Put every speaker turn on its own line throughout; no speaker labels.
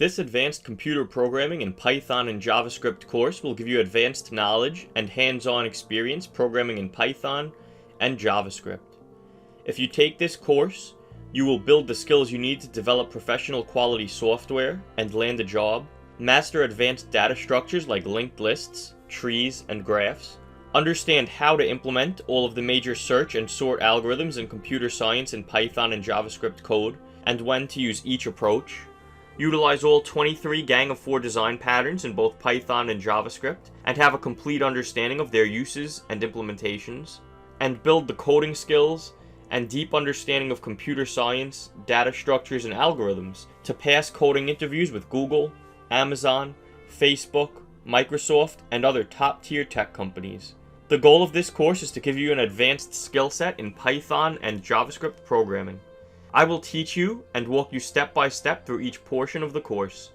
This advanced computer programming in Python and JavaScript course will give you advanced knowledge and hands-on experience programming in Python and JavaScript. If you take this course, you will build the skills you need to develop professional quality software and land a job, master advanced data structures like linked lists, trees, and graphs, understand how to implement all of the major search and sort algorithms in computer science in Python and JavaScript code, and when to use each approach, utilize all 23 Gang of 4 design patterns in both Python and JavaScript, and have a complete understanding of their uses and implementations, and build the coding skills and deep understanding of computer science, data structures, and algorithms to pass coding interviews with Google, Amazon, Facebook, Microsoft, and other top-tier tech companies. The goal of this course is to give you an advanced skill set in Python and JavaScript programming. I will teach you and walk you step by step through each portion of the course.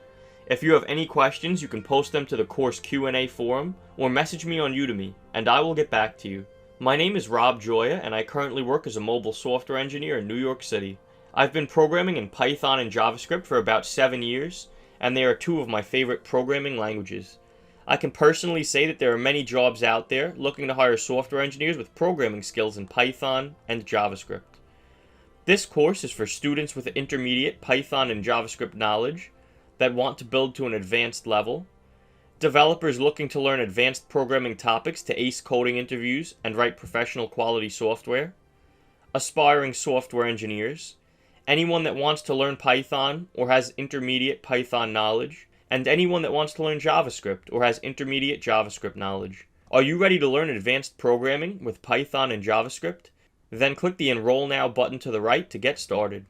If you have any questions, you can post them to the course Q&A forum or message me on Udemy, and I will get back to you. My name is Rob Joya, and I currently work as a mobile software engineer in New York City. I've been programming in Python and JavaScript for about 7 years, and they are two of my favorite programming languages. I can personally say that there are many jobs out there looking to hire software engineers with programming skills in Python and JavaScript. This course is for students with intermediate Python and JavaScript knowledge that want to build to an advanced level, developers looking to learn advanced programming topics to ace coding interviews and write professional quality software, aspiring software engineers, anyone that wants to learn Python or has intermediate Python knowledge, and anyone that wants to learn JavaScript or has intermediate JavaScript knowledge. Are you ready to learn advanced programming with Python and JavaScript? Then click the Enroll Now button to the right to get started.